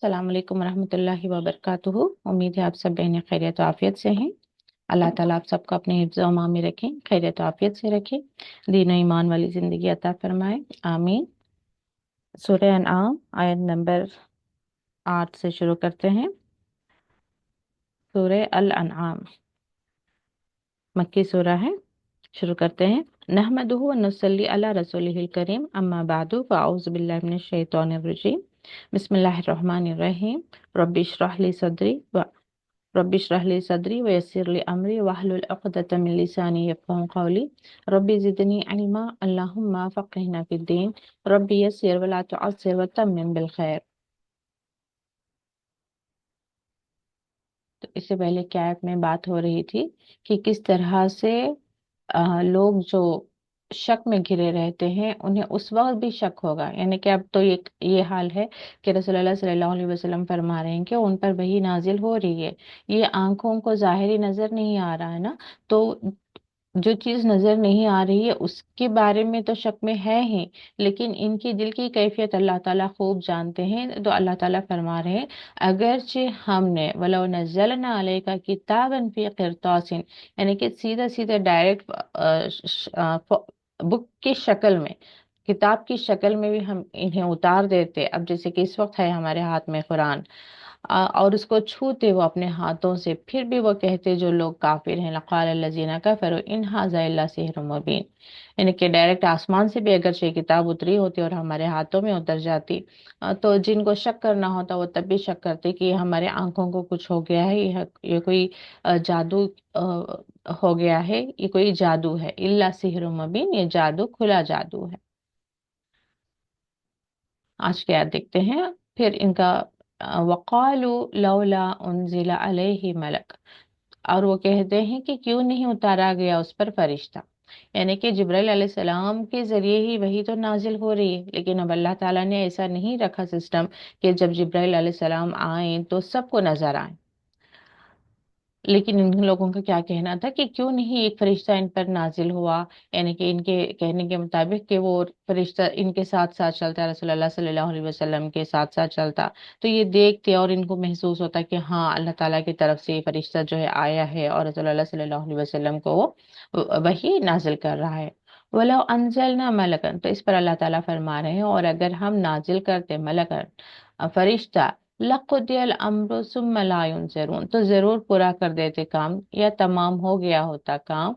अस्सलाम वालेकुम रहमतुल्लाहि व बरकातुहू। उम्मीद है आप सब बहनें खैरियत और आफियत से हैं। अल्लाह ताला आप सबको अपने हिफ्ज़ व अमान में रखें, खैरियत और आफियत से रखें, दीन और ईमान वाली ज़िंदगी अता फरमाए, आमीन। सूरह अनआम आयत नंबर 8 से शुरू करते हैं। सूरह अल अनआम मक्की सूरह है। शुरू करते हैं। नहमदुहु व नुसल्ली अला रसूलिहिल करीम, अम्मा बादु, फ़अऊज़ु बिल्लाहि मिनश शैतानिर रजीम, बिस्मिल्लाहिर रहमानिर रहीम। रब्बि इश्रह ली सदरी रब्बि इश्रह ली सदरी व यस्सिर ली अमरी वहलुल उक़दतम मिन लिसानी यफ़क़हू क़ौली। रब्बि ज़िदनी इल्मा, अल्लाहुम्मा फ़क़्हिना फ़िद्दीन। रब्बि यस्सिर वला तुअस्सिर वतम्मिम बिल खैर। तो इससे पहले की आयत में बात हो रही थी कि किस तरह से लोग जो शक में घिरे रहते हैं उन्हें उस वक्त भी शक होगा, यानी कि अब तो ये हाल है कि रसूलुल्लाह सल्लल्लाहु अलैहि वसल्लम फरमा रहे हैं कि उन पर वही नाजिल हो रही है। ये आंखों को ज़ाहिरी नजर नहीं आ रहा है ना, तो जो चीज नजर नहीं आ रही है उसके बारे में तो शक में है ही, लेकिन इनकी दिल की कैफियत अल्लाह ताला खूब जानते हैं। तो अल्लाह ताला फरमा रहे हैं, अगरचे हमने वलो नज़लना अलैका किताबन फी क़िरतासिन, यानी कि सीधा सीधा डायरेक्ट बुक की शक्ल में, किताब की शक्ल में भी हम इन्हें उतार देते, अब जैसे कि इस वक्त है हमारे हाथ में कुरान, और उसको छूते वो अपने हाथों से, फिर भी वो कहते जो लोग काफिर हैं, लक़ाल लजीना कफरू इन हाज़ा इल्ला सिहरुम मुबीन, यानी कि डायरेक्ट आसमान से भी अगर ये किताब उतरी होती और हमारे हाथों में उतर जाती, तो जिनको शक करना होता वो तब भी शक करते कि हमारे आंखों को कुछ हो गया है, ये कोई जादू हो गया है, ये कोई जादू है। इल्ला सिहरुम मुबीन, ये जादू, खुला जादू है। आज के याद देखते हैं फिर इनका। वक़ालू लौला उन्ज़िला अलैहि मलक, और वो कहते हैं कि क्यों नहीं उतारा गया उस पर फरिश्ता, यानी कि जिब्राइल अलैहिस्सलाम के जरिए ही वही तो नाजिल हो रही है, लेकिन अब अल्लाह ताला ने ऐसा नहीं रखा सिस्टम कि जब जिब्राइल अलैहिस्सलाम आए तो सबको नजर आए। लेकिन इन लोगों का क्या कहना था कि क्यों नहीं एक फरिश्ता इन पर नाजिल हुआ, यानी कि इनके कहने के मुताबिक कि वो फरिश्ता इनके साथ साथ चलता, रसूलुल्लाह सल्लल्लाहु अलैहि वसल्लम के साथ साथ चलता, तो ये देखते और इनको महसूस होता कि हाँ अल्लाह ताला की तरफ से ये फरिश्ता जो है आया है और रसूलुल्लाह सल्लल्लाहु अलैहि वसल्लम को वो वही नाजिल कर रहा है। वलो अंजलना मलकन, तो इस पर अल्लाह ताला फरमा रहे हैं, और अगर हम नाजिल करते मलकन, फरिश्ता, लक़ुदियल अम्रु सुम्मा ला युनज़रून, तो जरूर पूरा कर देते काम, या तमाम हो गया होता काम,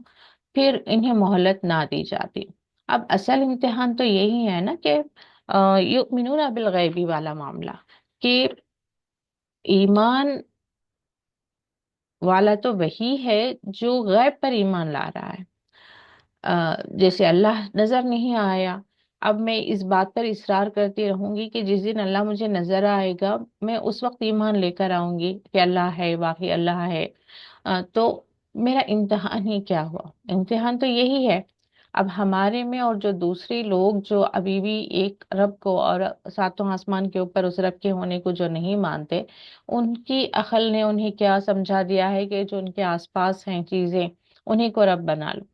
फिर इन्हें मोहलत ना दी जाती। अब असल इम्तिहान तो यही है ना कि युमिनूना बिल गैबी वाला मामला, कि ईमान वाला तो वही है जो गैब पर ईमान ला रहा है। जैसे अल्लाह नजर नहीं आया, अब मैं इस बात पर इसरार करती रहूंगी कि जिस दिन अल्लाह मुझे नजर आएगा मैं उस वक्त ईमान लेकर आऊंगी कि अल्लाह है, वाकई अल्लाह है। तो मेरा इम्तिहान ही क्या हुआ? इम्तिहान तो यही है। अब हमारे में और जो दूसरे लोग जो अभी भी एक रब को और सातों आसमान के ऊपर उस रब के होने को जो नहीं मानते, उनकी अकल ने उन्हें क्या समझा दिया है कि जो उनके आसपास हैं चीजें, उन्हीं को रब बना लो।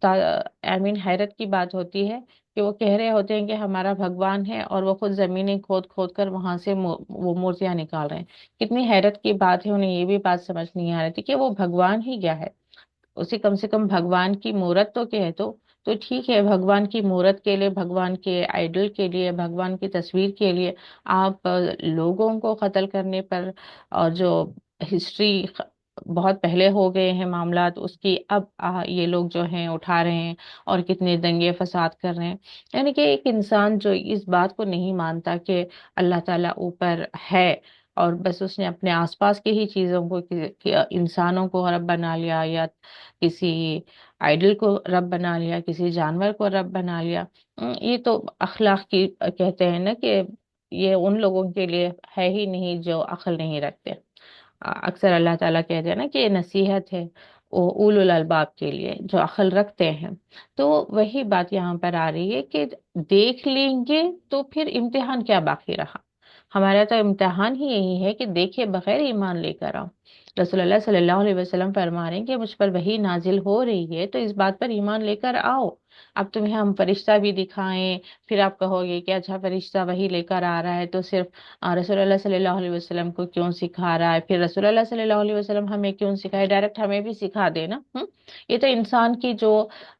आई मीन हैरत की बात होती है कि वो कह रहे होते हैं कि हमारा भगवान है, और वो खुद जमीनें खोद खोद कर वहां से वो मूर्तियां निकाल रहे हैं। कितनी हैरत की बात है, उन्हें ये भी बात समझ नहीं आ रही थी कि वो भगवान ही क्या है। उसे कम से कम भगवान की मूरत तो कह दो, तो ठीक है, भगवान की मूरत के लिए, भगवान के आइडल के लिए, भगवान की तस्वीर के लिए आप लोगों को कत्ल करने पर, और जो हिस्ट्री बहुत पहले हो गए हैं मामलात उसकी, अब ये लोग जो हैं उठा रहे हैं और कितने दंगे फसाद कर रहे हैं। यानी कि एक इंसान जो इस बात को नहीं मानता कि अल्लाह ताला ऊपर है, और बस उसने अपने आसपास की ही चीजों को इंसानों को रब बना लिया, या किसी आइडल को रब बना लिया, किसी जानवर को रब बना लिया। ये तो अखलाक की कहते हैं ना कि ये उन लोगों के लिए है ही नहीं जो अक्ल नहीं रखते। अक्सर अल्लाह ताला कहते हैं ना कि ये नसीहत है वो उलुल अलबाब के लिए जो अक्ल रखते हैं। तो वही बात यहाँ पर आ रही है कि देख लेंगे तो फिर इम्तिहान क्या बाकी रहा? हमारा तो इम्तिहान ही यही है कि देखे बगैर ईमान लेकर आओ। रसूलुल्लाह सल्लल्लाहु अलैहि वसल्लम फरमा रहे हैं कि मुझ पर वही नाजिल हो रही है तो इस बात पर ईमान लेकर आओ। अब तुम्हें हम फरिश्ता भी दिखाएं, फिर आप कहोगे कि अच्छा फरिश्ता वही लेकर आ रहा है तो सिर्फ रसूलुल्लाह सल्लल्लाहु अलैहि वसल्लम को क्यों सिखा रहा है, फिर रसूलुल्लाह सल्लल्लाहु अलैहि वसल्लम हमें क्यों सिखाए, डायरेक्ट हमें भी सिखा देना। ये तो इंसान की जो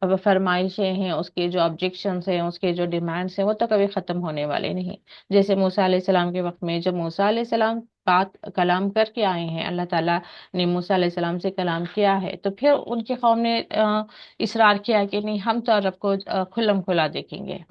अब फरमाइशें हैं, उसके जो ऑब्जेक्शंस हैं, उसके जो डिमांड्स हैं, वो तो कभी खत्म होने वाले नहीं। जैसे मूसा अलैहि सलाम के वक्त में, जब मूसा अलैहि सलाम बात कलाम करके आए हैं, अल्लाह ताला ने मूसा अलैहि सलाम से कलाम किया है, तो फिर उनके कौम ने इसरार किया कि नहीं, हम तो रब को खुल्लम खुला देखेंगे,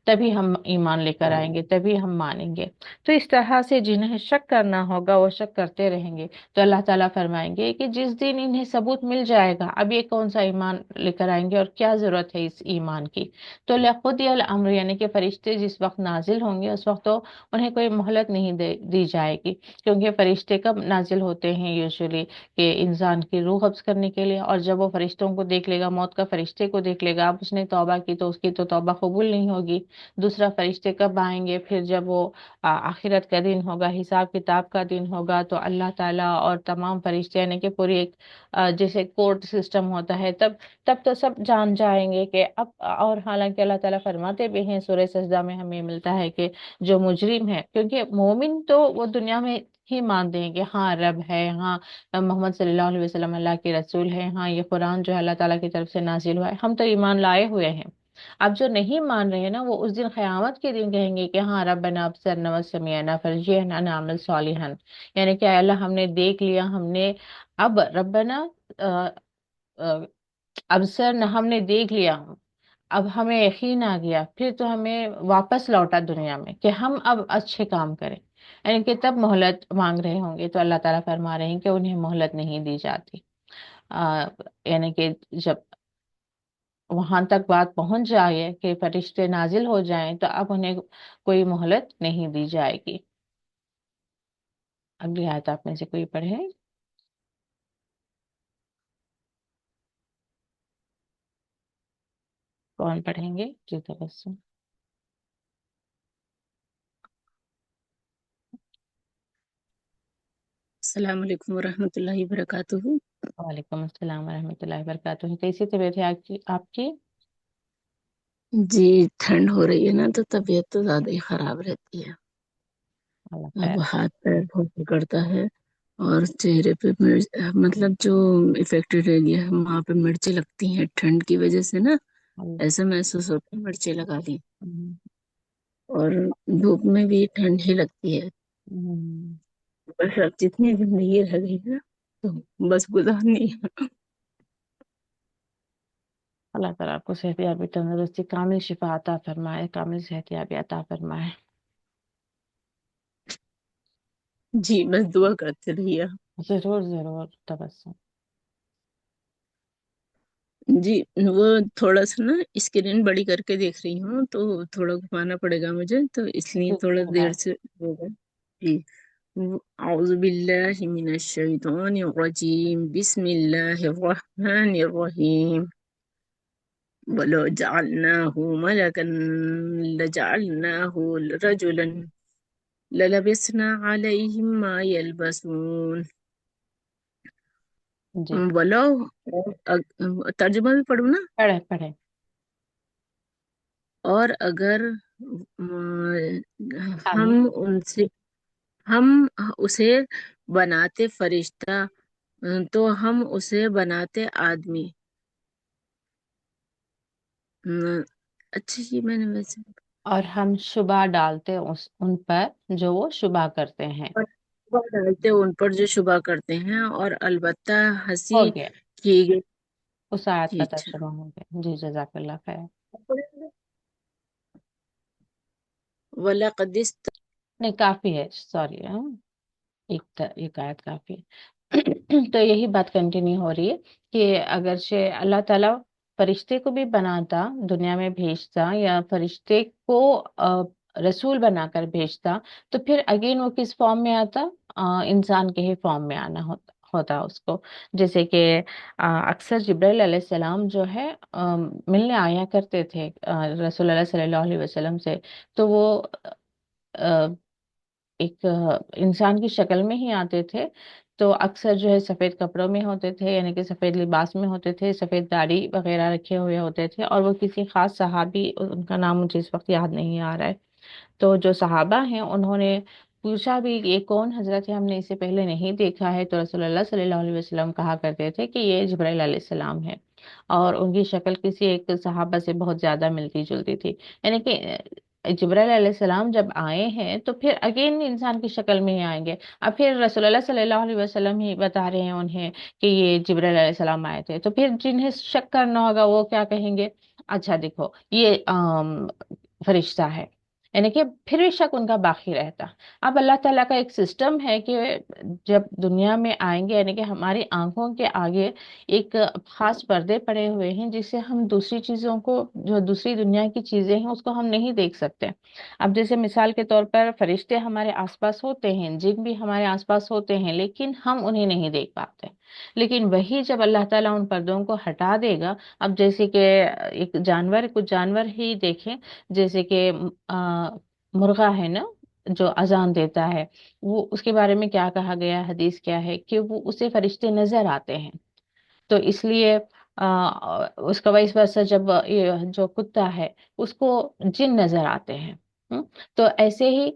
तभी हम ईमान लेकर आएंगे, तभी हम मानेंगे। तो इस तरह से जिन्हें शक करना होगा वो शक करते रहेंगे। तो अल्लाह ताला फरमाएंगे कि जिस दिन इन्हें सबूत मिल जाएगा, अब ये कौन सा ईमान लेकर आएंगे और क्या जरूरत है इस ईमान की। तो लक़ुदियल अम्र, यानी कि फरिश्ते जिस वक्त नाजिल होंगे उस वक्त तो उन्हें कोई मोहलत नहीं दी जाएगी, क्योंकि फरिश्ते कब नाजिल होते हैं यूजुअली, कि इंसान की रूह कब्ज करने के लिए। और जब वो फरिश्तों को देख लेगा, मौत का फरिश्ते को देख लेगा, अब उसने तौबा की तो उसकी तो तौबा कबूल नहीं होगी। दूसरा फरिश्ते कब आएंगे, फिर जब वो आखिरत का दिन होगा, हिसाब किताब का दिन होगा, तो अल्लाह ताला और तमाम फरिश्ते, यानी कि पूरी एक जैसे कोर्ट सिस्टम होता है, तब तब तो सब जान जाएंगे कि अब। और हालांकि अल्लाह ताला फरमाते भी हैं, सूरह सजदा में हमें मिलता है कि जो मुजरिम है, क्योंकि मोमिन तो वो दुनिया में ही मानते हैं कि हाँ रब है, हाँ मोहम्मद सल्लल्लाहु अलैहि वसल्लम अल्लाह के रसूल है, हाँ ये कुरान जो है अल्लाह ताला की तरफ से नाजिल हुआ है, हम तो ईमान लाए हुए हैं। अब जो नहीं मान रहे हैं ना, वो उस दिन क़यामत के दिन कहेंगे कि हाँ रब्बना अबसरना व समिअना फरजिअना नअमल सालिहन, यानी कि अल्लाह हमने देख लिया, हमने अब रब्बना अ, अ, अबसरना, हमने देख लिया, अब हमें यकीन आ गया, फिर तो हमें वापस लौटा दुनिया में कि हम अब अच्छे काम करें, यानी कि तब मोहलत मांग रहे होंगे। तो अल्लाह ताला फरमा रहे हैं कि उन्हें मोहलत नहीं दी जाती। यानी कि जब वहां तक बात पहुंच जाए कि फरिश्ते नाजिल हो जाएं, तो अब उन्हें कोई मोहलत नहीं दी जाएगी। अगली आयत आप में से कोई पढ़े। कौन पढ़ेंगे जी, तबस्सुम। अस्सलाम वालेकुम वरहमतुल्लाहि वबरकातुहू। वालेकुम अस्सलाम वरहमतुल्लाहि वबरकातुहू। कैसी तबीयत है आपकी? जी, ठंड हो रही है ना तो तबीयत तो ज्यादा ही खराब रहती है। अल्लाह अब खैर। हाथ पैर बहुत पकड़ता है और चेहरे पे मतलब जो इफेक्टेड एरिया है वहां पे मिर्ची लगती हैं ठंड की वजह से ना। अल्लाह। ऐसा महसूस होता है मिर्ची लगा ली। हम्म, और धूप में भी ठंड ही लगती है। हम्म, बस अब जितनी जिंदगी रह गई है तो बस गुजारनी है। अल्लाह ताला आपको सेहत याबी, तंदुरुस्ती, कामिल शिफा अता फरमाए, कामिल सेहत याबी अता फरमाए। जी, बस दुआ करते रहिए। जरूर जरूर तबस्सुम। जी, वो थोड़ा सा ना स्क्रीन बड़ी करके देख रही हूँ तो थोड़ा घुमाना पड़ेगा मुझे तो इसलिए थोड़ा देर बिस्मिल्लाह। से होगा। जी, अऊज़ु बिल्लाहि मिनश शैतानिर रजीम, बिस्मिल्लाहिर रहमानिर रहीम। वलो जअलनाहु मलकन लजअलनाहु रजुलन ललबिसना अलैहिम मा यल्बसून। जी, वलो, तर्जुमा भी पढ़ू ना। पढ़े पढ़े। और अगर हम। हम उनसे हम उसे बनाते फरिश्ता तो हम उसे बनाते आदमी। अ, अच्छा, ये मैंने वैसे और हम शुबा डालते उस उन पर जो वो शुबा करते हैं। वो डालते उन पर जो शुबा करते हैं और अलबत्ता हो हंसी गया। की गई। उस आयत जी, का अच्छा। तर्जुमा हो गया जी, जजाकल्लाह खैर। वलक़द नहीं, काफी है, सॉरी। एक आयत काफी है। तो यही बात कंटिन्यू हो रही है कि अगरचे अल्लाह ताला फरिश्ते को भी बनाता, दुनिया में भेजता, या फरिश्ते को रसूल बनाकर भेजता, तो फिर अगेन वो किस फॉर्म में आता? इंसान के ही फॉर्म में आना होता उसको। जैसे कि अक्सर जिब्राइल अलैहिस्सलाम जो है मिलने आया करते थे रसूलुल्लाह सल्लल्लाहु अलैहि वसल्लम से। तो वो एक इंसान की शक्ल में ही आते थे। तो अक्सर जो है सफेद कपड़ों में होते थे, यानी कि सफेद लिबास में होते थे, सफेद दाढ़ी वगैरह रखे हुए होते थे, और वो किसी खास सहाबी, उनका नाम मुझे इस वक्त याद नहीं आ रहा है, तो जो सहाबा हैं उन्होंने पूछा भी ये कौन हजरत है, हमने इसे पहले नहीं देखा है। तो रसूलुल्लाह सल्लल्लाहु अलैहि वसल्लम कहा करते थे कि ये जिब्राइल अलैहिस्सलाम है, और उनकी शक्ल किसी एक सहाबा से बहुत ज्यादा मिलती जुलती थी। यानी कि जिब्राइल अलैहिस्सलाम जब आए हैं तो फिर अगेन इंसान की शक्ल में ही आएंगे। अब फिर रसूलुल्लाह सल्लल्लाहु अलैहि वसल्लम ही बता रहे हैं उन्हें कि ये जिब्राइल अलैहिस्सलाम आए थे, तो फिर जिन्हें शक करना होगा वो क्या कहेंगे, अच्छा देखो ये फरिश्ता है, यानी कि फिर भी शक उनका बाकी रहता। अब अल्लाह ताला का एक सिस्टम है कि जब दुनिया में आएंगे, यानी कि हमारी आंखों के आगे एक खास पर्दे पड़े हुए हैं जिससे हम दूसरी चीजों को, जो दूसरी दुनिया की चीजें हैं उसको हम नहीं देख सकते। अब जैसे मिसाल के तौर पर फरिश्ते हमारे आसपास होते हैं, जिन भी हमारे आसपास होते हैं, लेकिन हम उन्हें नहीं देख पाते। लेकिन वही जब अल्लाह ताला उन पर्दों को हटा देगा, अब जैसे कि एक जानवर, कुछ जानवर ही देखें, जैसे कि मुर्गा है ना, जो अजान देता है, वो उसके बारे में क्या कहा गया है, हदीस क्या है कि वो उसे फरिश्ते नजर आते हैं। तो इसलिए उसका वैस वर्षा, जब ये जो कुत्ता है उसको जिन नजर आते हैं। तो ऐसे ही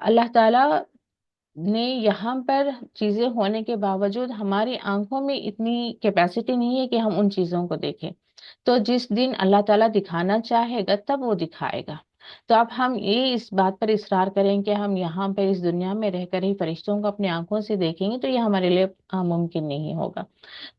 अल्लाह ताला ने यहाँ पर चीजें होने के बावजूद हमारी आंखों में इतनी कैपेसिटी नहीं है कि हम उन चीजों को देखें। तो जिस दिन अल्लाह ताला दिखाना चाहेगा तब वो दिखाएगा। तो अब हम ये इस बात पर इसरार करें कि हम यहाँ पर इस दुनिया में रहकर ही फरिश्तों को अपनी आंखों से देखेंगे, तो ये हमारे लिए मुमकिन नहीं होगा।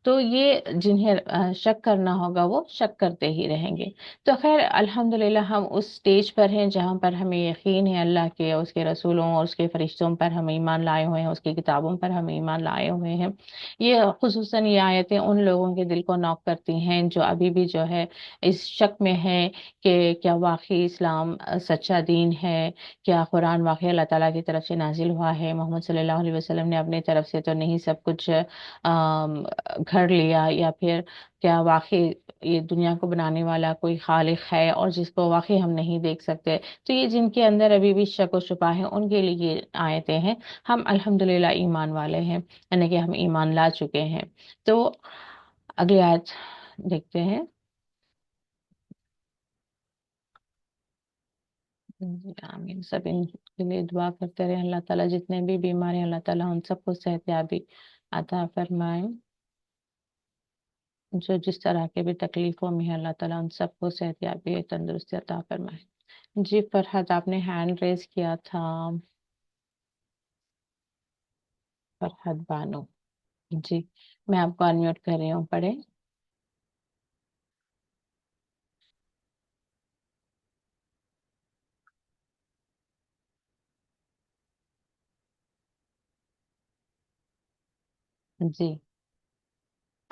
तो ये जिन्हें शक करना होगा वो शक करते ही रहेंगे। तो खैर अल्हम्दुलिल्लाह हम उस स्टेज पर हैं जहाँ पर हमें यकीन है अल्लाह के, उसके रसूलों और उसके फरिश्तों पर हम ईमान लाए हुए हैं, उसकी किताबों पर हम ईमान लाए हुए हैं। ये खुसूसन ये आयतें उन लोगों के दिल को नॉक करती हैं जो अभी भी जो है इस शक में है कि क्या वाकई इस्लाम सच्चा दीन है, क्या कुरान वाकई अल्लाह ताला की तरफ से नाजिल हुआ है, मोहम्मद सल्लल्लाहु अलैहि वसल्लम ने अपनी तरफ से तो नहीं सब कुछ घर लिया, या फिर क्या वाकई ये दुनिया को बनाने वाला कोई खालिक है और जिसको वाकई हम नहीं देख सकते। तो ये जिनके अंदर अभी भी शक व शुबा है उनके लिए ये आयतें हैं। हम अल्हम्दुलिल्लाह ईमान वाले हैं, यानी कि हम ईमान ला चुके हैं। तो अगली आयत देखते हैं। जी, आमीन। सब इनके लिए दुआ करते रहे, अल्लाह ताला जितने भी बीमार हैं अल्लाह ताला उन सबको सेहतयाबी अता फरमाए। जो जिस तरह के भी तकलीफों में है अल्लाह ताला उन सबको सेहतयाबी तंदुरुस्ती अता फरमाए। जी फरहत, आपने हैंड रेज किया था। फरहत बानो, जी मैं आपको अनम्यूट कर रही हूँ, पढ़े। जी,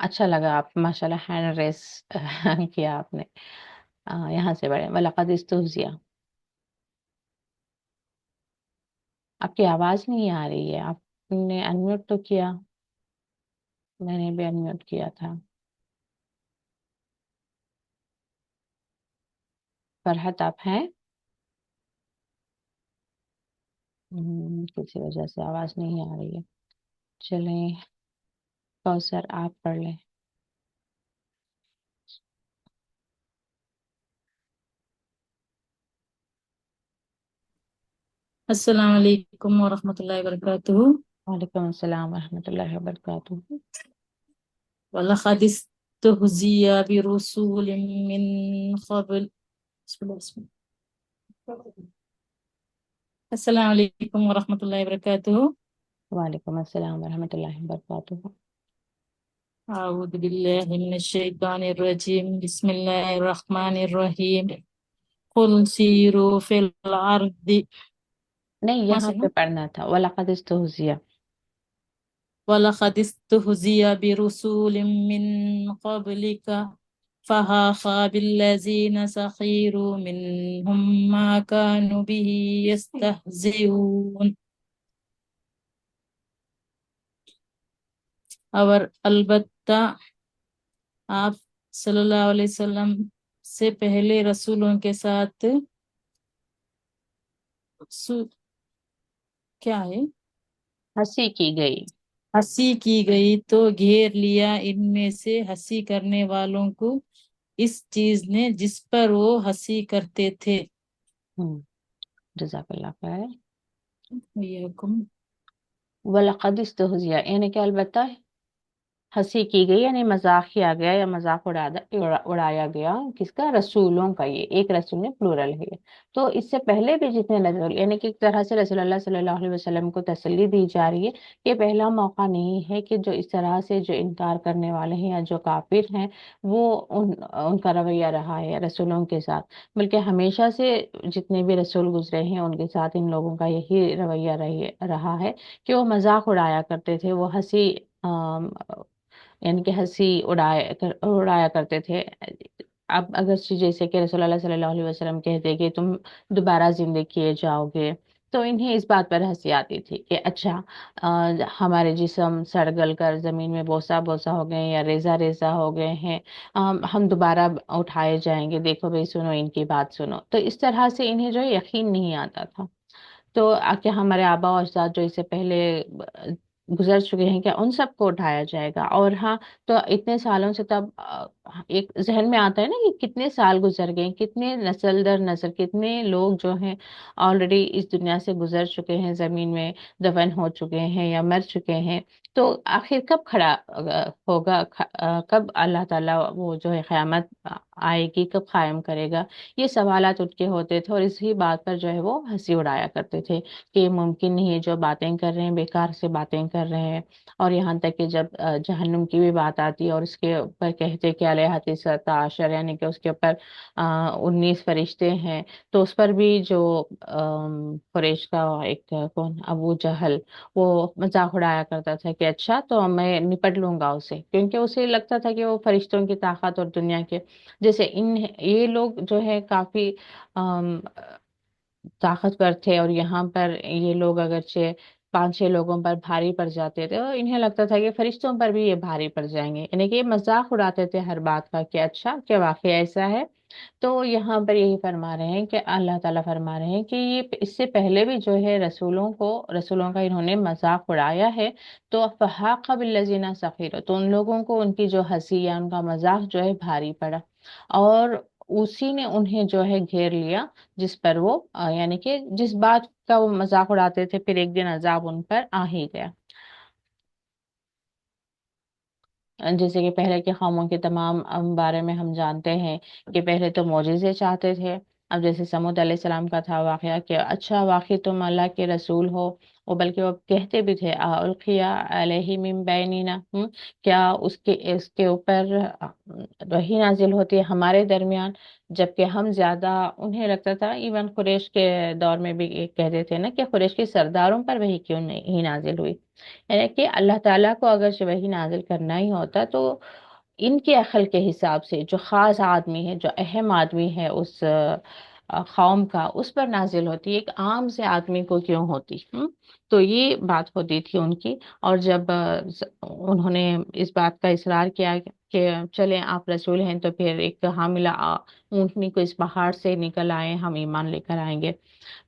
अच्छा लगा आप माशाल्लाह हैंड रेस किया आपने। यहाँ से बढ़े, वलक़द इस्तुहज़िया। आपकी आवाज नहीं आ रही है, आपने अनम्यूट तो किया। मैंने भी अनम्यूट किया था। फरहत आप हैं? किसी वजह से आवाज नहीं आ रही है। चलें, कौसर आप पढ़ लें। अस्सलाम वालेकुम वरहमतुल्लाहि वबरकातुहू। वालेकुम अस्सलाम वरहमतुल्लाहि वबरकातुहू। वलक़द इस्तुहज़िया बिरुसूलिम मिन क़ब्ल। अस्सलाम वालेकुम वरहमतुल्लाहि वबरकातुहू। वालेकुम अस्सलाम वरहमतुल्लाहि वबरकातुहू। अऊज़ु बिल्लाहि मिनश शैतानिर रजीम। बिस्मिल्लाहिर रहमानिर रहीम। कुल सीरू फिल अर्दि। नहीं, वहाँ यहाँ से पे ना। पढ़ना था वलक़द इस्तुहज़िया। वलक़द इस्तुहज़िया बिरुसूलिम मिन क़ब्लिका फहाक़ा बिल्लज़ीना सख़िरू मिनहुम मा कानू बिही यस्तहज़िऊन। और अलबत्ता आप सल्लल्लाहु अलैहि वसल्लम से पहले रसूलों के साथ सु क्या है, हंसी की गई। ہنسی کی گئی تو گھیر لیا ان میں سے ہنسی کرنے والوں کو اس چیز نے جس پر وہ ہنسی کرتے تھے۔ جزاک اللہ خیر۔ یہ حکم وَلَقَدِ اسْتُهْزِئَ یعنی کہ البتہ ہنسی کی گئی، یعنی مذاق کیا گیا یا مذاق اڑایا گیا، کس کا؟ رسولوں کا۔ یہ ایک رسول میں پلورل ہے۔ تو اس سے پہلے بھی جتنے رسول، یعنی کہ ایک طرح سے رسول اللہ صلی اللہ علیہ وسلم کو تسلی دی جا رہی ہے کہ پہلا موقع نہیں ہے کہ جو اس طرح سے جو انکار کرنے والے ہیں یا جو کافر ہیں وہ ان کا رویہ رہا ہے رسولوں کے ساتھ، بلکہ ہمیشہ سے جتنے بھی رسول گزرے ہیں ان کے ساتھ ان لوگوں کا یہی رویہ رہا ہے کہ وہ مذاق اڑایا کرتے تھے، وہ ہنسی یعنی کہ ہنسی اڑایا کرتے تھے۔ اب اگر جیسے کہ رسول اللہ صلی اللہ علیہ وسلم کہتے کہ تم دوبارہ زندہ کیے جاؤ گے، تو انہیں اس بات پر ہنسی آتی تھی کہ اچھا ہمارے جسم سڑ گل کر زمین میں بوسا بوسا ہو گئے یا ریزہ ریزہ ہو گئے ہیں، ہم دوبارہ اٹھائے جائیں گے، دیکھو بھائی سنو ان کی بات سنو۔ تو اس طرح سے انہیں جو ہے یقین نہیں آتا تھا۔ تو کہ ہمارے آبا و اجداد جو اس سے پہلے گزر چکے ہیں، کیا ان سب کو اٹھایا جائے گا؟ اور ہاں، تو اتنے سالوں سے تب ایک ذہن میں آتا ہے نا کہ کتنے سال گزر گئے، کتنے نسل در نسل، کتنے لوگ جو ہیں آلریڈی اس دنیا سے گزر چکے ہیں، زمین میں دفن ہو چکے ہیں یا مر چکے ہیں۔ تو آخر کب کھڑا ہوگا، کب اللہ تعالیٰ وہ جو ہے قیامت آئے گی، کب قائم کرے گا؟ یہ سوالات ان کے ہوتے تھے، اور اسی بات پر جو ہے وہ ہنسی اڑایا کرتے تھے کہ یہ ممکن نہیں ہے، جو باتیں کر رہے ہیں بیکار سے باتیں کر رہے ہیں۔ اور یہاں تک کہ جب جہنم کی بھی بات آتی اور اس کے اوپر کہتے کہ علیہ 17 یعنی کہ اس کے اوپر 19 فرشتے ہیں، تو اس پر بھی جو قریش کا ایک کون ابو جہل وہ مذاق اڑایا کرتا تھا کہ اچھا تو میں نپٹ لوں گا اسے، کیونکہ اسے لگتا تھا کہ وہ فرشتوں کی طاقت اور دنیا کے جیسے یہ لوگ جو ہے کافی طاقتور تھے، اور یہاں پر یہ لوگ اگرچہ 5 6 لوگوں پر بھاری پڑ جاتے تھے، اور انہیں لگتا تھا کہ فرشتوں پر بھی یہ بھاری پڑ جائیں گے، یعنی کہ یہ مذاق اڑاتے تھے ہر بات کا کہ اچھا کیا واقعہ ایسا ہے۔ تو یہاں پر یہی فرما رہے ہیں کہ اللہ تعالیٰ فرما رہے ہیں کہ یہ اس سے پہلے بھی جو ہے رسولوں کا انہوں نے مذاق اڑایا ہے، تو فحاق بالذین سخروا تو ان لوگوں کو ان کی جو ہنسی یا ان کا مذاق جو ہے بھاری پڑا، اور اسی نے انہیں جو ہے گھیر لیا جس پر وہ یعنی کہ جس بات کا وہ مذاق اڑاتے تھے، پھر ایک دن عذاب ان پر آ ہی گیا۔ جیسے کہ پہلے کے قوموں کے تمام بارے میں ہم جانتے ہیں کہ پہلے تو معجزے چاہتے تھے۔ اب جیسے سمود علیہ السلام کا تھا واقعہ کہ اچھا واقعی تم اللہ کے رسول ہو، وہ بلکہ وہ کہتے بھی تھے القیا علیہ من بیننا، کیا اس کے اوپر وحی نازل ہوتی ہے ہمارے درمیان، جبکہ ہم زیادہ انہیں لگتا تھا، ایون قریش کے دور میں بھی کہتے تھے نا کہ قریش کے سرداروں پر وحی کیوں نہیں نازل ہوئی، یعنی کہ اللہ تعالیٰ کو اگر وحی نازل کرنا ہی ہوتا تو ان کے عقل کے حساب سے جو خاص آدمی ہے، جو اہم آدمی ہے اس قوم کا، اس پر نازل ہوتی، ایک عام سے آدمی کو کیوں ہوتی؟ تو یہ بات ہوتی تھی ان کی۔ اور جب انہوں نے اس بات کا اصرار کیا کہ چلیں آپ رسول ہیں تو پھر ایک حاملہ اونٹنی کو اس پہاڑ سے نکل آئے، ہم ایمان لے کر آئیں گے،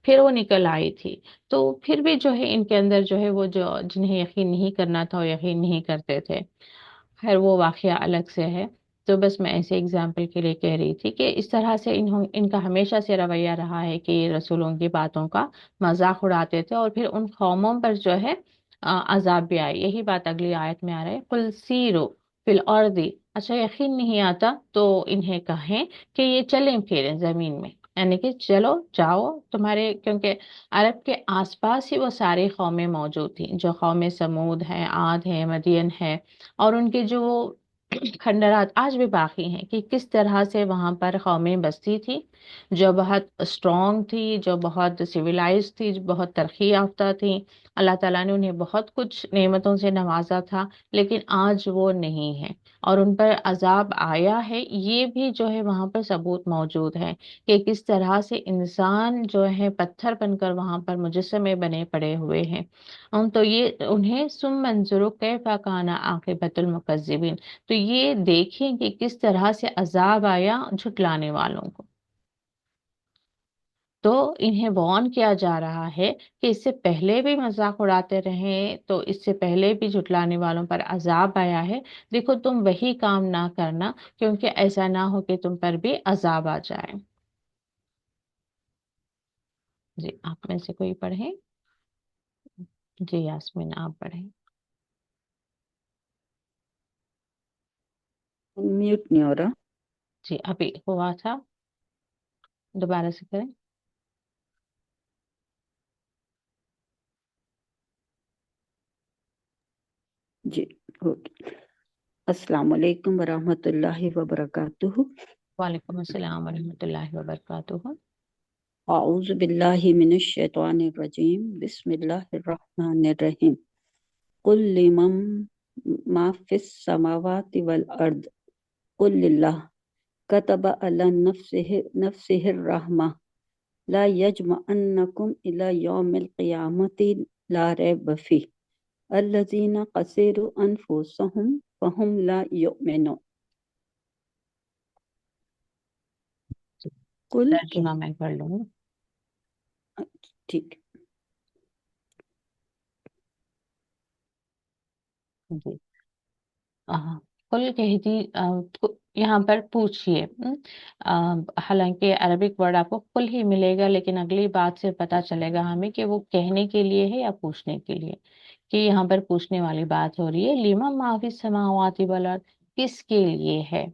پھر وہ نکل آئی تھی، تو پھر بھی جو ہے ان کے اندر جو ہے وہ جو جنہیں یقین نہیں کرنا تھا وہ یقین نہیں کرتے تھے۔ خیر وہ واقعہ الگ سے ہے۔ تو بس میں ایسے اگزامپل کے لیے کہہ رہی تھی کہ اس طرح سے ان کا ہمیشہ سے رویہ رہا ہے کہ یہ رسولوں کی باتوں کا مذاق اڑاتے تھے، اور پھر ان قوموں پر جو ہے عذاب بھی آئے۔ یہی بات اگلی آیت میں آ رہا ہے، قل سیروا فی الارض، اچھا یقین نہیں آتا تو انہیں کہیں کہ یہ چلیں پھریں زمین میں، یعنی کہ چلو جاؤ تمہارے، کیونکہ عرب کے آس پاس ہی وہ ساری قومیں موجود تھیں، جو قوم سمود ہے، عاد ہے، مدین ہے، اور ان کے جو کھنڈرات آج بھی باقی ہیں کہ کس طرح سے وہاں پر قومیں بستی تھی، جو بہت اسٹرانگ تھی، جو بہت سویلائز تھی، جو بہت ترقی یافتہ تھی۔ اللہ تعالیٰ نے انہیں بہت کچھ نعمتوں سے نوازا تھا، لیکن آج وہ نہیں ہے، اور ان پر عذاب آیا ہے۔ یہ بھی جو ہے وہاں پر ثبوت موجود ہے کہ کس طرح سے انسان جو ہے پتھر بن کر وہاں پر مجسمے بنے پڑے ہوئے ہیں۔ تو یہ انہیں ثم انظروا کیف کان عاقبۃ المکذبین، تو یہ دیکھیں کہ کس طرح سے عذاب آیا جھٹلانے والوں کو۔ تو انہیں وارن کیا جا رہا ہے کہ اس سے پہلے بھی مذاق اڑاتے رہیں تو اس سے پہلے بھی جھٹلانے والوں پر عذاب آیا ہے، دیکھو تم وہی کام نہ کرنا، کیونکہ ایسا نہ ہو کہ تم پر بھی عذاب آ جائے۔ جی آپ میں سے کوئی پڑھیں؟ جی یاسمین آپ پڑھیں۔ میوٹ نہیں ہو رہا۔ جی ابھی ہوا تھا، دوبارہ سے کریں۔ جی اوکے۔ السلام علیکم ورحمۃ اللہ وبرکاتہ۔ وعلیکم السلام ورحمۃ اللہ وبرکاتہ۔ اعوذ باللہ من الشیطان الرجیم، بسم اللہ الرحمن الرحیم۔ قل لمن ما فی السماوات والارض قل للہ كتب على نفسه الرحمة لا يجمعنكم إلى يوم القيامة لا ريب فيه الذين خسروا أنفسهم فهم لا يؤمنون۔ قل ترجمہ میں پڑھ لوں گی۔ ٹھیک۔ جی کل کہہ دی یہاں پر پوچھئے، حالانکہ عربک ورڈ آپ کو کل ہی ملے گا، لیکن اگلی بات سے پتہ چلے گا ہمیں کہ وہ کہنے کے لیے ہے یا پوچھنے کے لیے، کہ یہاں پر پوچھنے والی بات ہو رہی ہے۔ لیما ما فی السماوات والارض، کس کے لیے ہے؟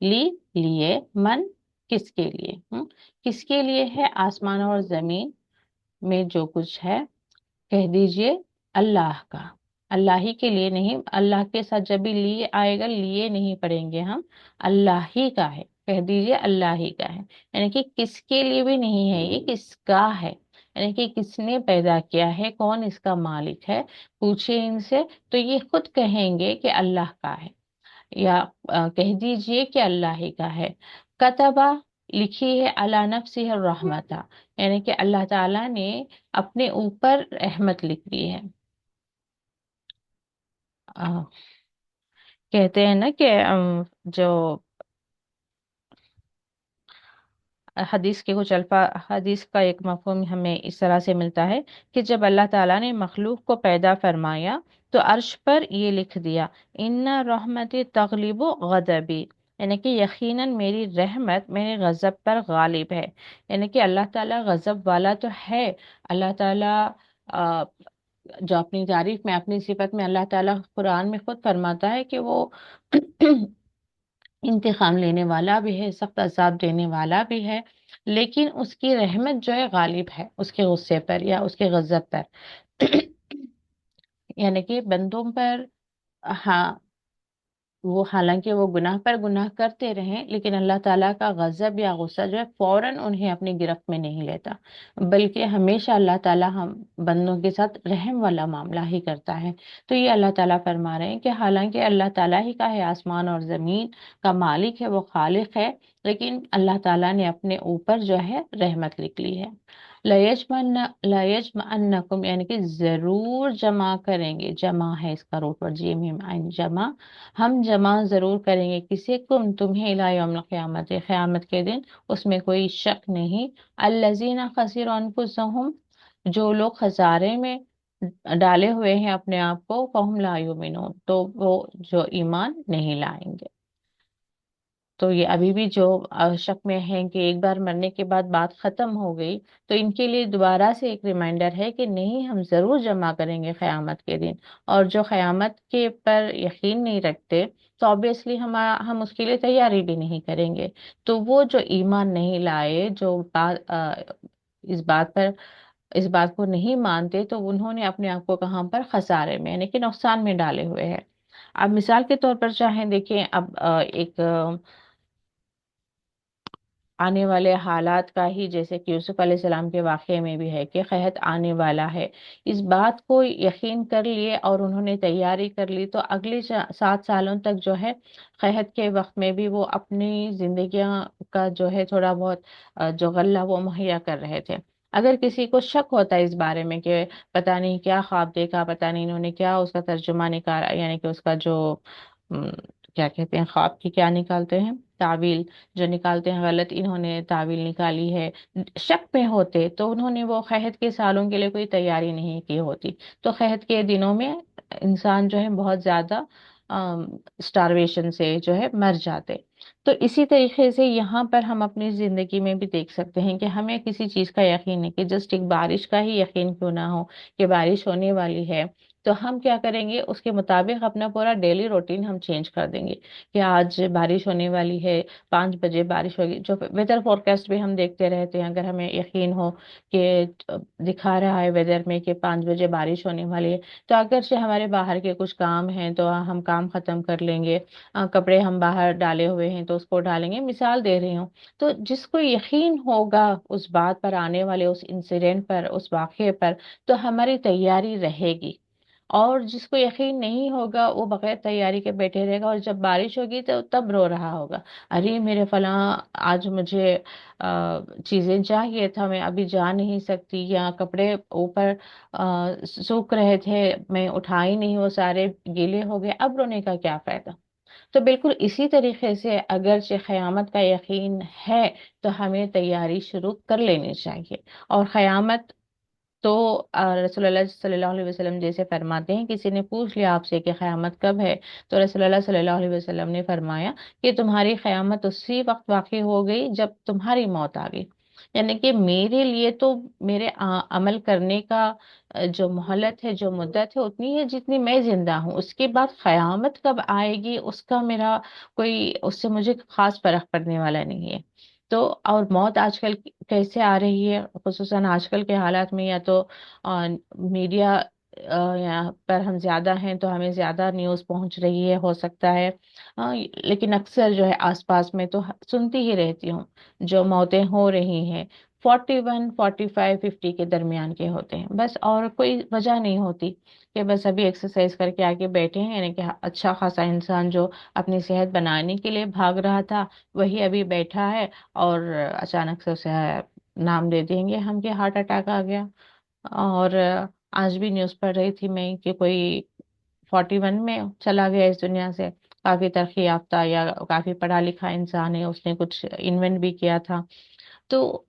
لیے، من کس کے لیے، کس کے لیے ہے آسمان اور زمین میں جو کچھ ہے؟ کہہ دیجئے اللہ کا، اللہ ہی کے لیے نہیں، اللہ کے ساتھ جب بھی لیے آئے گا لیے نہیں پڑھیں گے ہم، اللہ ہی کا ہے، کہہ دیجئے اللہ ہی کا ہے، یعنی کہ کس کے لیے بھی نہیں ہے، یہ کس کا ہے، یعنی کہ کس نے پیدا کیا ہے، کون اس کا مالک ہے، پوچھے ان سے تو یہ خود کہیں گے کہ اللہ کا ہے، یا کہہ دیجئے کہ اللہ ہی کا ہے۔ کتبہ لکھی ہے علی نفسہ الرحمتہ، یعنی کہ اللہ تعالیٰ نے اپنے اوپر رحمت لکھ دی ہے۔ کہتے ہیں نا کہ جو حدیث کے کچھ حدیث کا ایک مفہوم ہمیں اس طرح سے ملتا ہے کہ جب اللہ تعالیٰ نے مخلوق کو پیدا فرمایا تو عرش پر یہ لکھ دیا، ان رحمت تغلب غضبی، یعنی کہ یقیناً میری رحمت میرے غضب پر غالب ہے، یعنی کہ اللہ تعالیٰ غضب والا تو ہے۔ اللہ تعالیٰ جو اپنی تعریف میں، اپنی صفت میں، اللہ تعالیٰ قرآن میں خود فرماتا ہے کہ وہ انتقام لینے والا بھی ہے، سخت عذاب دینے والا بھی ہے، لیکن اس کی رحمت جو ہے غالب ہے اس کے غصے پر یا اس کے غضب پر۔ یعنی کہ بندوں پر، ہاں وہ حالانکہ وہ گناہ پر گناہ کرتے رہیں، لیکن اللہ تعالیٰ کا غضب یا غصہ جو ہے فوراً انہیں اپنی گرفت میں نہیں لیتا، بلکہ ہمیشہ اللہ تعالیٰ ہم بندوں کے ساتھ رحم والا معاملہ ہی کرتا ہے۔ تو یہ اللہ تعالیٰ فرما رہے ہیں کہ حالانکہ اللہ تعالیٰ ہی کا ہے آسمان اور زمین کا مالک ہے، وہ خالق ہے، لیکن اللہ تعالیٰ نے اپنے اوپر جو ہے رحمت لکھ لی ہے۔ لَيَجْمَعَنَّكُمْ، یعنی کہ ضرور جمع کریں گے، جمع ہے اس کا روٹ ورڈ جیم عین جمع، ہم جمع ضرور کریں گے کسی کم تمہیں الی یوم القیامت، قیامت کے دن، اس میں کوئی شک نہیں۔ الذین خسروا انفسہم، جو لوگ خسارے میں ڈالے ہوئے ہیں اپنے آپ کو، فہم لا یؤمنون، تو وہ جو ایمان نہیں لائیں گے۔ تو یہ ابھی بھی جو شک میں ہیں کہ ایک بار مرنے کے بعد بات ختم ہو گئی، تو ان کے لیے دوبارہ سے ایک ریمائنڈر ہے کہ نہیں، ہم ضرور جمع کریں گے قیامت کے دن، اور جو قیامت کے پر یقین نہیں رکھتے تو obviously ہم اس کے لیے تیاری بھی نہیں کریں گے۔ تو وہ جو ایمان نہیں لائے، جو اس بات پر، اس بات کو نہیں مانتے، تو انہوں نے اپنے آپ کو کہاں پر؟ خسارے میں، یعنی کہ نقصان میں ڈالے ہوئے ہیں۔ اب مثال کے طور پر چاہیں دیکھیں، اب ایک آنے والے حالات کا ہی، جیسے کہ یوسف علیہ السلام کے واقعے میں بھی ہے کہ قحط آنے والا ہے، اس بات کو یقین کر لیے اور انہوں نے تیاری کر لی، تو اگلے 7 سالوں تک جو ہے قحط کے وقت میں بھی وہ اپنی زندگیاں کا جو ہے تھوڑا بہت جو غلہ وہ مہیا کر رہے تھے۔ اگر کسی کو شک ہوتا ہے اس بارے میں کہ پتہ نہیں کیا خواب دیکھا، پتہ نہیں انہوں نے کیا اس کا ترجمہ نکالا، یعنی کہ اس کا جو کیا کہتے ہیں، خواب کی کیا نکالتے ہیں، तावील जो निकालते हैं गलत इन्होंने तावील निकाली है, शक में होते तो उन्होंने वो खैहत के सालों के लिए कोई तैयारी नहीं की होती, तो खैहत के दिनों में इंसान जो है बहुत ज्यादा स्टारवेशन से जो है मर जाते। तो इसी तरीके से यहाँ पर हम अपनी जिंदगी में भी देख सकते हैं कि हमें किसी चीज का यकीन नहीं, कि जस्ट एक बारिश का ही यकीन क्यों ना हो कि बारिश होने वाली है, तो हम क्या करेंगे उसके मुताबिक अपना पूरा डेली रूटीन हम चेंज कर देंगे कि आज बारिश होने वाली है, 5 बजे बारिश होगी। जो वेदर फोरकास्ट भी हम देखते रहते हैं, अगर हमें यकीन हो कि दिखा रहा है वेदर में कि 5 बजे बारिश होने वाली है, तो अगर से हमारे बाहर के कुछ काम हैं तो हम काम खत्म कर लेंगे, कपड़े हम बाहर डाले हुए हैं तो उसको डालेंगे, मिसाल दे रही हूँ। तो जिसको यकीन होगा उस बात पर, आने वाले उस इंसिडेंट पर, उस वाक़ये पर, तो हमारी तैयारी रहेगी। और जिसको यकीन नहीं होगा वो बगैर तैयारी के बैठे रहेगा, और जब बारिश होगी तो तब रो रहा होगा, अरे मेरे फलां आज मुझे चीजें चाहिए था, मैं अभी जा नहीं सकती, या कपड़े ऊपर सूख रहे थे, मैं उठा ही नहीं, वो सारे गीले हो गए, अब रोने का क्या फायदा। तो बिल्कुल इसी तरीके से अगर से क़यामत का यकीन है तो हमें तैयारी शुरू कर लेनी चाहिए। और क़यामत तो रसूलुल्लाह सल्लल्लाहु अलैहि वसल्लम जैसे फरमाते हैं, किसी ने पूछ लिया आपसे कि क़यामत कब है, तो रसूलुल्लाह सल्लल्लाहु अलैहि वसल्लम ने फरमाया कि तुम्हारी क़यामत उसी वक्त वाक़ई हो गई जब तुम्हारी मौत आ गई। यानी कि मेरे लिए तो मेरे अमल करने का जो मोहलत है, जो मुद्दत है, उतनी है जितनी मैं जिंदा हूँ। उसके बाद क़यामत कब आएगी उसका मेरा कोई, उससे मुझे खास फर्क पड़ने वाला नहीं है। तो और मौत आजकल कैसे आ रही है, खुसूसन आजकल के हालात में, या तो मीडिया यहाँ पर हम ज्यादा हैं तो हमें ज्यादा न्यूज़ पहुंच रही है, हो सकता है। लेकिन अक्सर जो है आसपास में तो सुनती ही रहती हूँ जो मौतें हो रही हैं, 41, 45, 50 के दरमियान के होते हैं बस, और कोई वजह नहीं होती कि बस अभी एक्सरसाइज करके आके बैठे हैं, यानी कि अच्छा खासा इंसान जो अपनी सेहत बनाने के लिए भाग रहा था वही अभी बैठा है, और अचानक से उसे नाम दे देंगे हम कि हार्ट अटैक आ गया। और आज भी न्यूज़ पढ़ रही थी मैं कि कोई 41 में चला गया इस दुनिया से, काफी तरक्की याफ्ता या काफी पढ़ा लिखा इंसान है, उसने कुछ इन्वेंट भी किया था। तो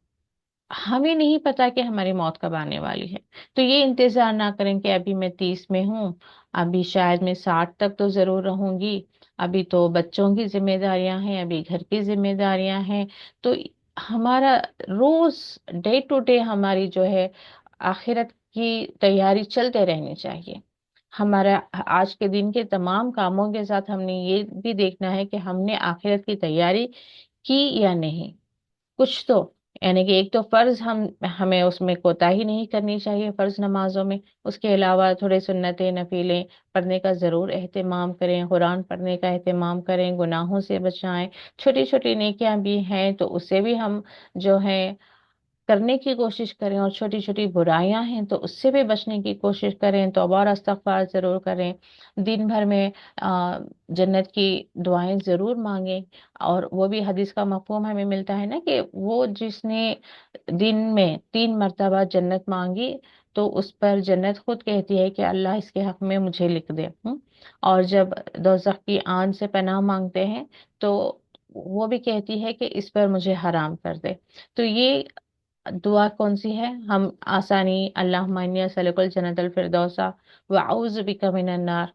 हमें नहीं पता कि हमारी मौत कब आने वाली है। तो ये इंतजार ना करें कि अभी मैं 30 में हूँ, अभी शायद मैं 60 तक तो जरूर रहूंगी, अभी तो बच्चों की जिम्मेदारियां हैं, अभी घर की जिम्मेदारियां हैं। तो हमारा रोज डे टू डे हमारी जो है आखिरत की तैयारी चलते रहनी चाहिए। हमारा आज के दिन के तमाम कामों के साथ हमने ये भी देखना है कि हमने आखिरत की तैयारी की या नहीं, कुछ तो। यानी कि एक तो फर्ज हमें उसमें कोताही नहीं करनी चाहिए फर्ज नमाजों में, उसके अलावा थोड़े सुन्नतें नफीलें पढ़ने का जरूर एहतमाम करें, कुरान पढ़ने का एहतमाम करें, गुनाहों से बचाएं। छोटी छोटी नेकियां भी हैं तो उससे भी हम जो है करने की कोशिश करें, और छोटी छोटी बुराइयां हैं तो उससे भी बचने की कोशिश करें, तौबा और इस्तगफार जरूर करें। दिन भर में जन्नत की दुआएं जरूर मांगें। और वो भी हदीस का मफहूम हमें मिलता है ना कि वो जिसने दिन में 3 मरतबा जन्नत मांगी तो उस पर जन्नत खुद कहती है कि अल्लाह इसके हक में मुझे लिख दे। और जब दोज़ख की आग से पनाह मांगते हैं तो वो भी कहती है कि इस पर मुझे हराम कर दे। तो ये दुआ कौन सी है, हम आसानी अल्लाहुम्मा इन्नी अस्सअलुकल जन्नतल फिरदौसा व अऊज़ु बिका मिनन नार,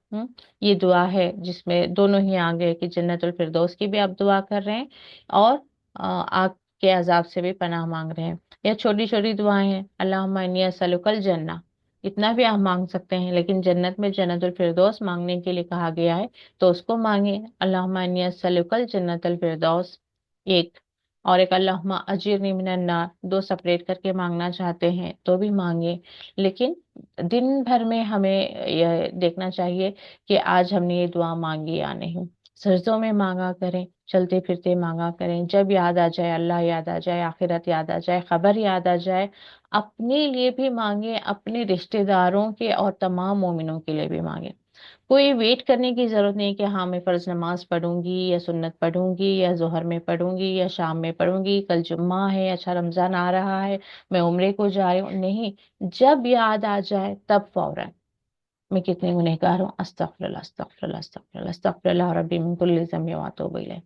ये दुआ है जिसमें दोनों ही आगे कि जन्नतुल फिरदौस की भी आप दुआ कर रहे हैं और आग के अजाब से भी पनाह मांग रहे हैं। या छोटी छोटी दुआएं हैं, अल्लाहुम्मा इन्नी अस्सअलुकल जन्ना, इतना भी आप मांग सकते हैं, लेकिन जन्नत में जन्नतुल फिरदौस मांगने के लिए कहा गया है तो उसको मांगे, अल्लाहुम्मा इन्नी अस्सअलुकल जन्नतल फिरदौस एक। और एक अल्लाहुम्मा अजिरनी मिनन नार, दो सेपरेट करके मांगना चाहते हैं तो भी मांगे। लेकिन दिन भर में हमें यह देखना चाहिए कि आज हमने ये दुआ मांगी या नहीं। सजदों में मांगा करें, चलते फिरते मांगा करें, जब याद आ जाए, अल्लाह याद आ जाए, आखिरत याद आ जाए, खबर याद आ जाए, अपने लिए भी मांगे, अपने रिश्तेदारों के और तमाम मोमिनों के लिए भी मांगे। कोई वेट करने की जरूरत नहीं कि हाँ मैं फर्ज नमाज पढ़ूंगी या सुन्नत पढ़ूंगी या जोहर में पढ़ूंगी या शाम में पढ़ूंगी, कल जुम्मा है, अच्छा रमजान आ रहा है, मैं उम्रे को जा रही हूँ, नहीं। जब याद आ जाए तब फौरन, मैं कितनी गुनहगार हूँ, अस्तगफिरुल्लाह अस्तगफिरुल्लाह अस्तगफिरुल्लाह अस्तगफिरुल्लाह रब्बी मिन कुल्ली ज़ंबि व अतूबु इलैह।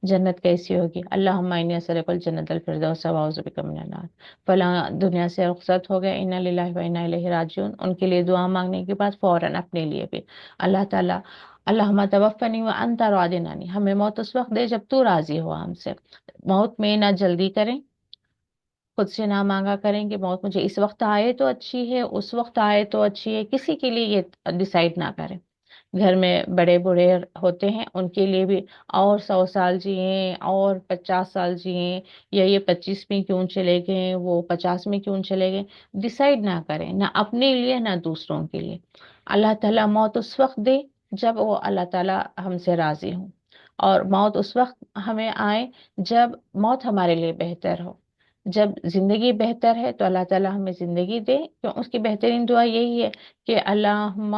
جنت کیسی ہوگی، اللہم انی اسألک الجنت الفردوس واعوذ بک من النار، فلاں دنیا سے رخصت ہو گئے، انا للہ و انا الیہ راجعون، ان کے لیے دعا مانگنے کے بعد فوراً اپنے لیے بھی اللہ تعالیٰ اللہم توفنی وانت راض عنی، ہمیں موت اس وقت دے جب تو راضی ہو ہم سے، موت میں نہ جلدی کریں، خود سے نہ مانگا کریں کہ موت مجھے اس وقت آئے تو اچھی ہے، اس وقت آئے تو اچھی ہے، کسی کے لیے یہ ڈیسائیڈ نہ کریں۔ گھر میں بڑے بوڑھے ہوتے ہیں، ان کے لیے بھی اور 100 سال جئیں اور 50 سال جئیں، یا یہ 25 میں کیوں چلے گئے، وہ 50 میں کیوں چلے گئے، ڈیسائیڈ نہ کریں، نہ اپنے لیے نہ دوسروں کے لیے۔ اللہ تعالیٰ موت اس وقت دے جب وہ اللہ تعالیٰ ہم سے راضی ہوں، اور موت اس وقت ہمیں آئے جب موت ہمارے لیے بہتر ہو۔ جب زندگی بہتر ہے تو اللہ تعالیٰ ہمیں زندگی دے، کیوں اس کی بہترین دعا یہی ہے کہ اللہم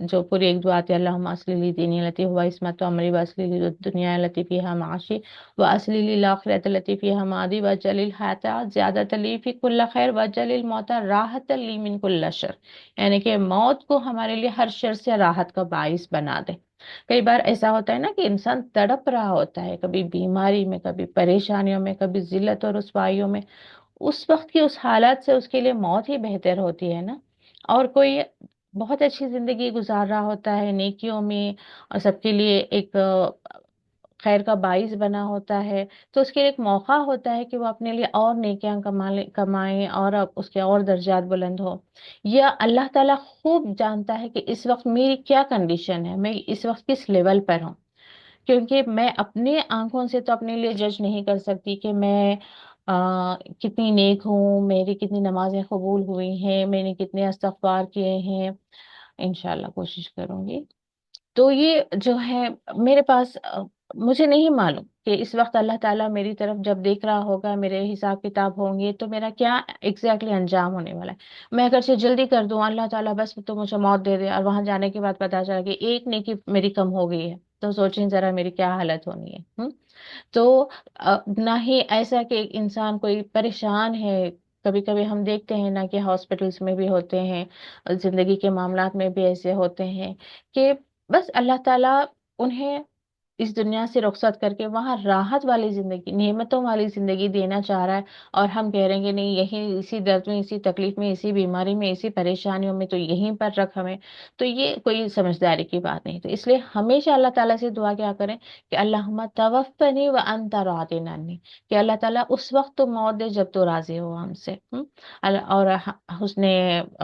جو پوری ایک دعا تھی، اللہم اصلح لی دینی التی ہوا عصمت امری واصلح لی دنیا التی فیہا معاشی واصلح لی الاخرۃ التی فیہا معادی واجعل الحیاۃ زیادۃ لی فی کل خیر واجعل الموت راحۃ لی من کل شر، یعنی کہ موت کو ہمارے لیے ہر شر سے راحت کا باعث بنا دے۔ کئی بار ایسا ہوتا ہے نا کہ انسان تڑپ رہا ہوتا ہے، کبھی بیماری میں، کبھی پریشانیوں میں، کبھی ذلت اور رسوائیوں میں، اس وقت کی اس حالت سے اس کے لیے موت ہی بہتر ہوتی ہے نا۔ اور کوئی بہت اچھی زندگی گزار رہا ہوتا ہے نیکیوں میں، اور سب کے لیے ایک خیر کا باعث بنا ہوتا ہے، تو اس کے لیے ایک موقع ہوتا ہے کہ وہ اپنے لیے اور نیکیاں کمائیں اور اب اس کے اور درجات بلند ہو۔ یا اللہ تعالیٰ خوب جانتا ہے کہ اس وقت میری کیا کنڈیشن ہے، میں اس وقت کس لیول پر ہوں، کیونکہ میں اپنے آنکھوں سے تو اپنے لیے جج نہیں کر سکتی کہ میں کتنی نیک ہوں، میری کتنی نمازیں قبول ہوئی ہیں، میں نے کتنے استغفار کیے ہیں، انشاءاللہ کوشش کروں گی۔ تو یہ جو ہے میرے پاس مجھے نہیں معلوم کہ اس وقت اللہ تعالیٰ میری طرف جب دیکھ رہا ہوگا، میرے حساب کتاب ہوں گے، تو میرا کیا ایگزیکٹلی انجام ہونے والا ہے۔ میں اگر سے جلدی کر دوں اللہ تعالیٰ بس تو مجھے موت دے دے، اور وہاں جانے کے بعد پتا چلا کہ ایک نیکی میری کم ہو گئی ہے، تو سوچیں ذرا میری کیا حالت ہونی ہے۔ تو نہ ہی ایسا کہ انسان کوئی پریشان ہے، کبھی کبھی ہم دیکھتے ہیں نا کہ ہاسپٹلس میں بھی ہوتے ہیں، زندگی کے معاملات میں بھی ایسے ہوتے ہیں کہ بس اللہ تعالیٰ انہیں اس دنیا سے رخصت کر کے وہاں راحت والی زندگی، نعمتوں والی زندگی دینا چاہ رہا ہے، اور ہم کہہ رہے ہیں کہ نہیں، یہیں اسی درد میں، اسی تکلیف میں، اسی بیماری میں، اسی پریشانیوں میں، تو یہیں پر رکھ ہمیں۔ تو یہ کوئی سمجھداری کی بات نہیں۔ تو اس لیے ہمیشہ اللہ تعالیٰ سے دعا کیا کریں کہ اللہم توفنی وانت راض عنی، کہ اللہ تعالیٰ اس وقت تو موت دے جب تو راضی ہو ہم سے۔ اور حسن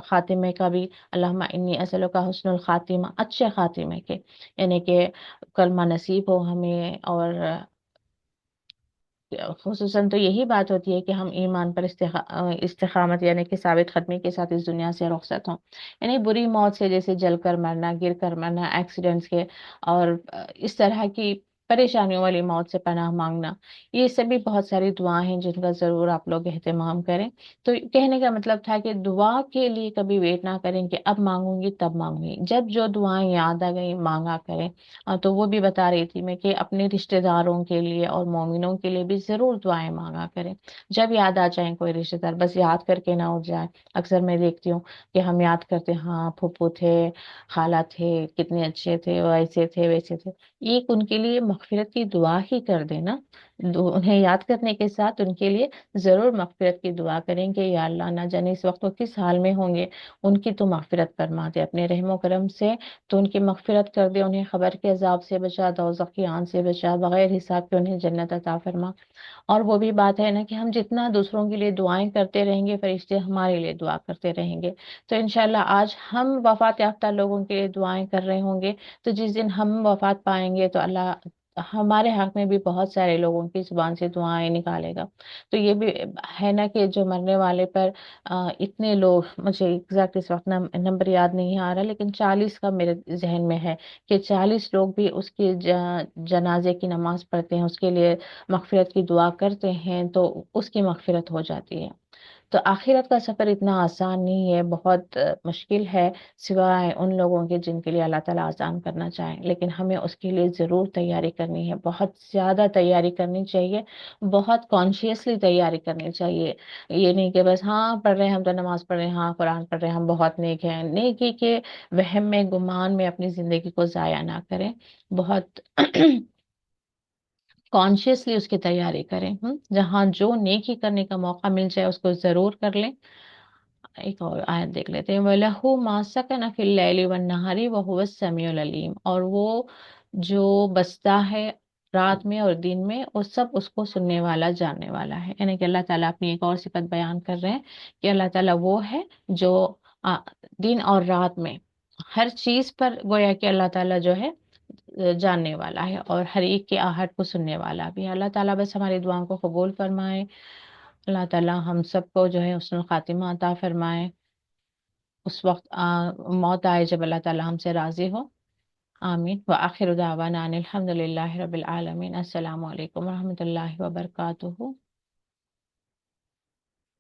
خاتمے کا بھی اللہم انی اسألک حسن الخاتمہ، اچھے خاتمے کے، یعنی کہ کلمہ نصیب ہو ہمیں، اور خصوصاً تو یہی بات ہوتی ہے کہ ہم ایمان پر استقامت یعنی کہ ثابت قدمی کے ساتھ اس دنیا سے رخصت ہوں، یعنی بری موت سے جیسے جل کر مرنا، گر کر مرنا، ایکسیڈنٹس کے، اور اس طرح کی پریشانیوں والی موت سے پناہ مانگنا، یہ سبھی بہت ساری دعائیں ہیں جن کا ضرور آپ لوگ اہتمام کریں۔ تو کہنے کا مطلب تھا کہ دعا کے لیے کبھی ویٹ نہ کریں کہ اب مانگوں گی تب مانگوں گی، جب جو دعائیں یاد آ گئی مانگا کریں۔ تو وہ بھی بتا رہی تھی میں کہ اپنے رشتہ داروں کے لیے اور مومنوں کے لیے بھی ضرور دعائیں مانگا کریں، جب یاد آ جائیں کوئی رشتہ دار، بس یاد کر کے نہ اٹھ جائیں۔ اکثر میں دیکھتی ہوں کہ ہم یاد کرتے ہاں پھپھو تھے، خالہ تھے، کتنے اچھے تھے، ویسے تھے ویسے تھے، ایک ان کے لیے مغفرت کی دعا ہی کر دینا، انہیں یاد کرنے کے ساتھ ان کے لیے ضرور مغفرت کی دعا کریں کہ یا اللہ نہ جانے اس وقت وہ کس حال میں ہوں گے، ان کی تو مغفرت فرما دے اپنے رحم و کرم سے، تو ان کی مغفرت کر دے، انہیں خبر کے عذاب سے بچا، دوزخ کی آن سے بچا، بغیر حساب کے انہیں جنت عطا فرما۔ اور وہ بھی بات ہے نا کہ ہم جتنا دوسروں کے لیے دعائیں کرتے رہیں گے، فرشتے ہمارے لیے دعا کرتے رہیں گے۔ تو انشاءاللہ آج ہم وفات یافتہ لوگوں کے لیے دعائیں کر رہے ہوں گے، تو جس دن ہم وفات پائیں گے تو اللہ ہمارے حق میں بھی بہت سارے لوگوں کی زبان سے دعائیں نکالے گا۔ تو یہ بھی ہے نا کہ جو مرنے والے پر اتنے لوگ، مجھے ایگزیکٹ اس وقت نمبر یاد نہیں آ رہا، لیکن 40 کا میرے ذہن میں ہے کہ 40 لوگ بھی اس کی جنازے کی نماز پڑھتے ہیں، اس کے لیے مغفرت کی دعا کرتے ہیں، تو اس کی مغفرت ہو جاتی ہے۔ تو آخرت کا سفر اتنا آسان نہیں ہے، بہت مشکل ہے، سوائے ان لوگوں کے جن کے لیے اللہ تعالیٰ آسان کرنا چاہیں، لیکن ہمیں اس کے لیے ضرور تیاری کرنی ہے، بہت زیادہ تیاری کرنی چاہیے، بہت کانشیسلی تیاری کرنی چاہیے۔ یہ نہیں کہ بس ہاں پڑھ رہے ہیں ہم تو نماز پڑھ رہے ہیں، ہاں قرآن پڑھ رہے ہیں ہم بہت نیک ہیں، نیکی کے وہم میں، گمان میں اپنی زندگی کو ضائع نہ کریں، بہت کانشیسلی اس کی تیاری کریں، جہاں جو نیکی کرنے کا موقع مل جائے اس کو ضرور کر لیں۔ ایک اور آیت دیکھ لیتے ہیں، وَلَهُ مَا سَكَنَ فِي اللَّيْلِ وَالنَّهَارِ وَهُوَ السَّمِيعُ الْعَلِيمُ، اور وہ جو بستا ہے رات میں اور دن میں، وہ سب اس کو سننے والا جاننے والا ہے۔ یعنی کہ اللہ تعالیٰ اپنی ایک اور صفت بیان کر رہے ہیں کہ اللہ تعالیٰ وہ ہے جو دن اور رات میں ہر چیز پر گویا کہ اللہ تعالیٰ جو ہے جاننے والا ہے، اور ہر ایک کے آہٹ کو سننے والا بھی ہے۔ اللہ تعالیٰ بس ہماری دعاؤں کو قبول فرمائے، اللہ تعالیٰ ہم سب کو جو ہے حسن الخاتمہ عطا فرمائے، اس وقت موت آئے جب اللہ تعالیٰ ہم سے راضی ہو۔ آمین۔ وآخر دعوانا ان الحمد للہ رب العالمین۔ السلام علیکم ورحمۃ اللہ وبرکاتہ۔